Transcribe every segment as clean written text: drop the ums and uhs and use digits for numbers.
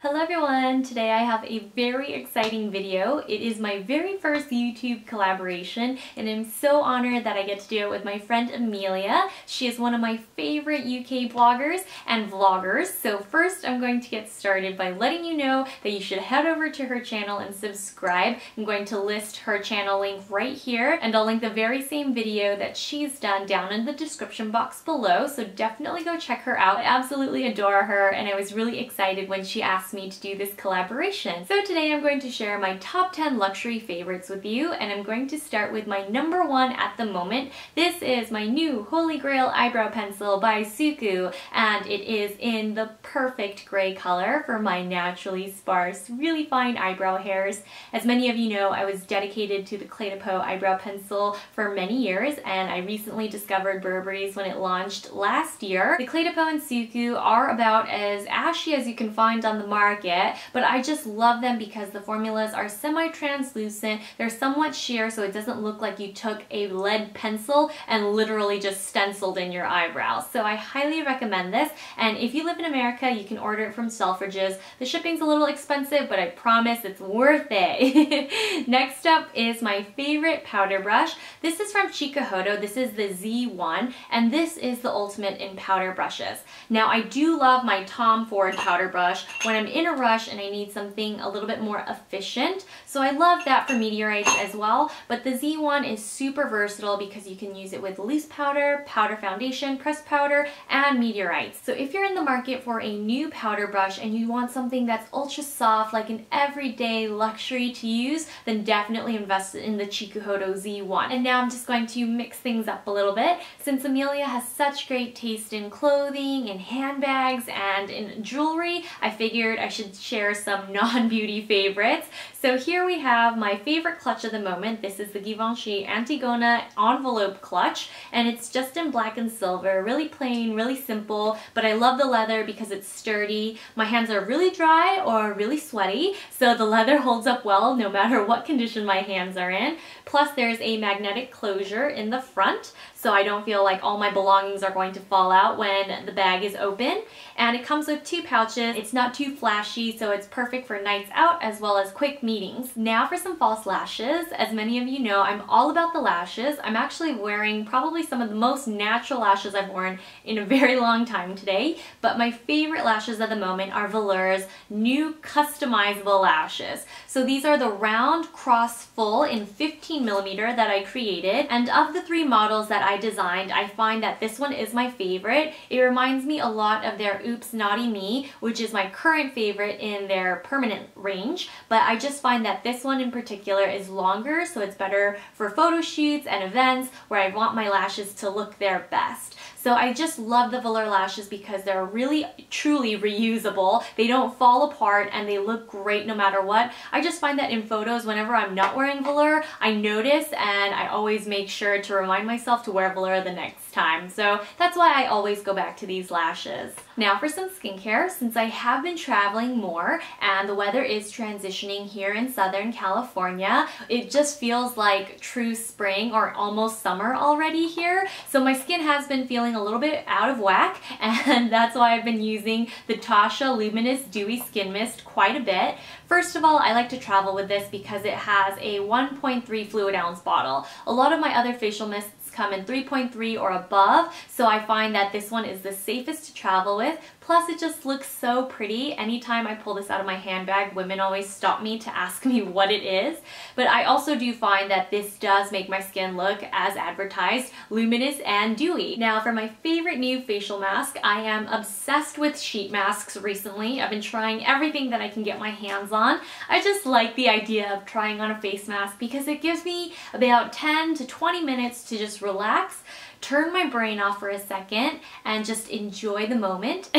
Hello everyone! Today I have a very exciting video. It is my very first YouTube collaboration and I'm so honored that I get to do it with my friend Amelia. She is one of my favorite UK bloggers and vloggers. So first I'm going to get started by letting you know that you should head over to her channel and subscribe. I'm going to list her channel link right here and I'll link the very same video that she's done down in the description box below. So definitely go check her out. I absolutely adore her and I was really excited when she asked me to do this collaboration. So today I'm going to share my top 10 luxury favorites with you and I'm going to start with my number one at the moment. This is my new Holy Grail eyebrow pencil by SKII and it is in the perfect gray color for my naturally sparse, really fine eyebrow hairs. As many of you know, I was dedicated to the Clé de Peau eyebrow pencil for many years and I recently discovered Burberry's when it launched last year. The Clé de Peau and SKII are about as ashy as you can find on the market, but I just love them because the formulas are semi-translucent, they're somewhat sheer so it doesn't look like you took a lead pencil and literally just stenciled in your eyebrows. So I highly recommend this, and if you live in America you can order it from Selfridges. The shipping's a little expensive but I promise it's worth it. Next up is my favorite powder brush. This is from Chikuhodo. This is the Z1 and this is the ultimate in powder brushes. Now I do love my Tom Ford powder brush when I'm in a rush and I need something a little bit more efficient. So I love that for meteorites as well, but the Z1 is super versatile because you can use it with loose powder, powder foundation, pressed powder, and meteorites. So if you're in the market for a new powder brush and you want something that's ultra soft, like an everyday luxury to use, then definitely invest in the Chikuhodo Z1. And now I'm just going to mix things up a little bit. Since Amelia has such great taste in clothing, in handbags, and in jewelry, I figured I should share some non-beauty favorites. So here we have my favorite clutch of the moment. This is the Givenchy Antigona envelope clutch and it's just in black and silver, really plain, really simple, but I love the leather because it's sturdy. My hands are really dry or really sweaty, so the leather holds up well no matter what condition my hands are in. Plus there's a magnetic closure in the front so I don't feel like all my belongings are going to fall out when the bag is open. And it comes with two pouches. It's not too flashy, so it's perfect for nights out as well as quick meetings. Now for some false lashes. As many of you know, I'm all about the lashes. I'm actually wearing probably some of the most natural lashes I've worn in a very long time today, but my favorite lashes at the moment are Velour's new customizable lashes. So these are the round cross full in 15mm that I created, and of the three models that I designed, I find that this one is my favorite. It reminds me a lot of their Oops Naughty Me, which is my current favorite in their permanent range, but I just find that this one in particular is longer, so it's better for photo shoots and events where I want my lashes to look their best. So I just love the Velour lashes because they're really truly reusable. They don't fall apart and they look great no matter what. I just find that in photos whenever I'm not wearing Velour, I notice and I always make sure to remind myself to wear Velour the next time. So that's why I always go back to these lashes. Now for some skincare, since I have been traveling more and the weather is transitioning here in Southern California, it just feels like true spring or almost summer already here. So my skin has been feeling a little bit out of whack and that's why I've been using the Tasha Luminous Dewy Skin Mist quite a bit. First of all, I like to travel with this because it has a 1.3 fluid ounce bottle. A lot of my other facial mists come in 3.3 or above, so I find that this one is the safest to travel with. Plus it just looks so pretty. Anytime I pull this out of my handbag, women always stop me to ask me what it is. But I also do find that this does make my skin look as advertised, luminous and dewy. Now for my favorite new facial mask, I am obsessed with sheet masks recently. I've been trying everything that I can get my hands on. I just like the idea of trying on a face mask because it gives me about 10 to 20 minutes to just relax, turn my brain off for a second, and just enjoy the moment.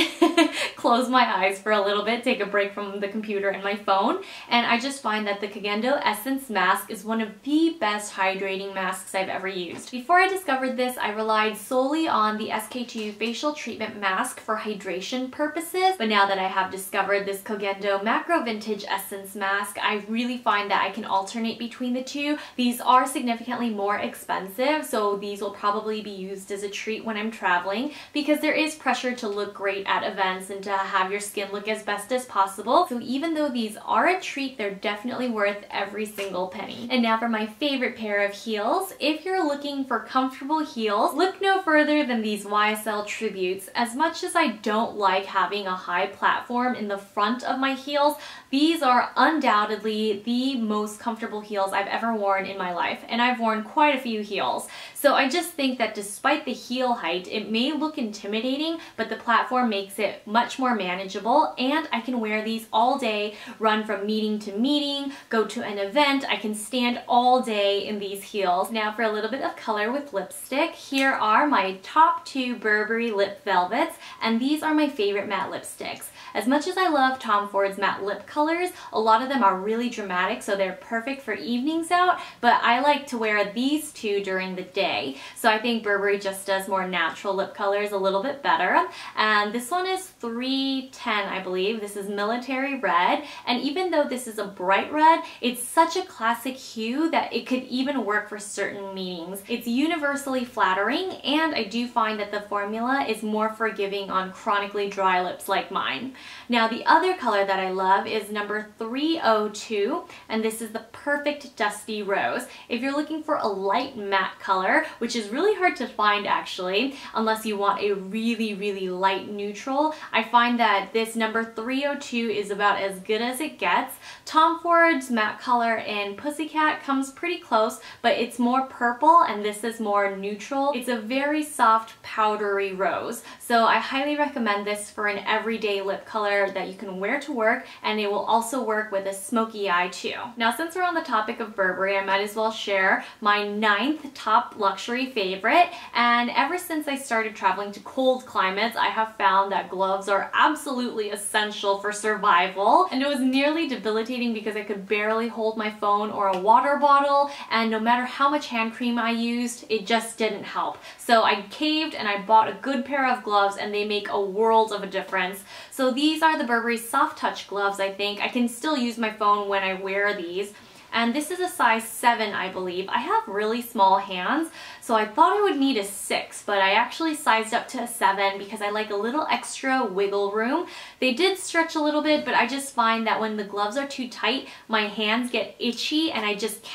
close my eyes for a little bit, take a break from the computer and my phone, and I just find that the Cogendo Essence Mask is one of the best hydrating masks I've ever used. Before I discovered this, I relied solely on the SK-II Facial Treatment Mask for hydration purposes, but now that I have discovered this Cogendo Macro Vintage Essence Mask, I really find that I can alternate between the two. These are significantly more expensive, so these will probably be used as a treat when I'm traveling, because there is pressure to look great at events and to have your skin look as best as possible. So even though these are a treat, they're definitely worth every single penny. And now for my favorite pair of heels. If you're looking for comfortable heels, look no further than these YSL Tributes. As much as I don't like having a high platform in the front of my heels, these are undoubtedly the most comfortable heels I've ever worn in my life, and I've worn quite a few heels. So I just think that despite the heel height, it may look intimidating, but the platform makes it much more manageable, and I can wear these all day, run from meeting to meeting, go to an event. I can stand all day in these heels. Now for a little bit of color with lipstick, here are my top two Burberry Lip Velvets, and these are my favorite matte lipsticks. As much as I love Tom Ford's matte lip colors, a lot of them are really dramatic, so they're perfect for evenings out, but I like to wear these two during the day. So I think Burberry just does more natural lip colors a little bit better. And this one is 310, I believe. This is Military Red, and even though this is a bright red, it's such a classic hue that it could even work for certain meetings. It's universally flattering, and I do find that the formula is more forgiving on chronically dry lips like mine. Now the other color that I love is number 302, and this is the Perfect Dusty Rose. If you're looking for a light matte color, which is really hard to find actually, unless you want a really light neutral, I find that this number 302 is about as good as it gets. Tom Ford's matte color in Pussycat comes pretty close, but it's more purple and this is more neutral. It's a very soft powdery rose, so I highly recommend this for an everyday lip color that you can wear to work, and it will also work with a smoky eye too. Now since we're on the topic of Burberry, I might as well share my 9th top luxury favorite, and ever since I started traveling to cold climates, I have found that gloves are absolutely essential for survival, and it was nearly debilitating because I could barely hold my phone or a water bottle, and no matter how much hand cream I used, it just didn't help. So I caved and I bought a good pair of gloves, and they make a world of a difference. So these are the Burberry Soft Touch gloves, I think. I can still use my phone when I wear these. And this is a size 7, I believe. I have really small hands, so I thought I would need a 6, but I actually sized up to a 7 because I like a little extra wiggle room. They did stretch a little bit, but I just find that when the gloves are too tight, my hands get itchy and I just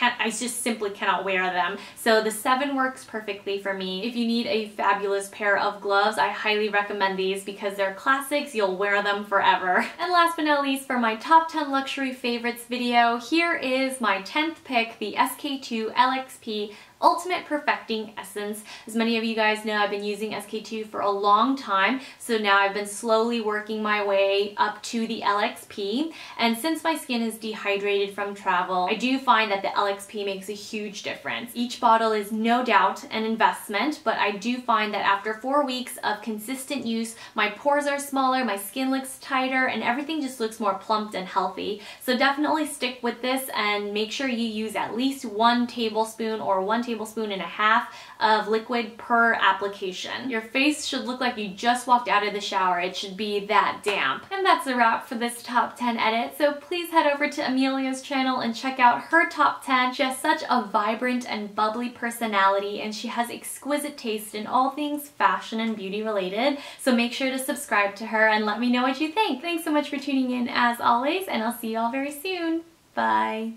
simply cannot wear them. So the 7 works perfectly for me. If you need a fabulous pair of gloves, I highly recommend these because they're classics. You'll wear them forever. And last but not least, for my top 10 luxury favorites video, here is my 10th pick, the SK-II LXP Ultimate Perfecting Essence. As many of you guys know, I've been using SK-II for a long time, so now I've been slowly working my way up to the LXP, and since my skin is dehydrated from travel, I do find that the LXP makes a huge difference. Each bottle is no doubt an investment, but I do find that after 4 weeks of consistent use, my pores are smaller, my skin looks tighter, and everything just looks more plumped and healthy. So definitely stick with this and make sure you use at least 1 tablespoon or 1 tablespoon and a half of liquid per application. Your face should look like you just walked out of the shower. It should be that damp. And that's a wrap for this top 10 edit, so please head over to Amelia's channel and check out her top 10. She has such a vibrant and bubbly personality, and she has exquisite taste in all things fashion and beauty related, so make sure to subscribe to her and let me know what you think. Thanks so much for tuning in as always, and I'll see you all very soon. Bye.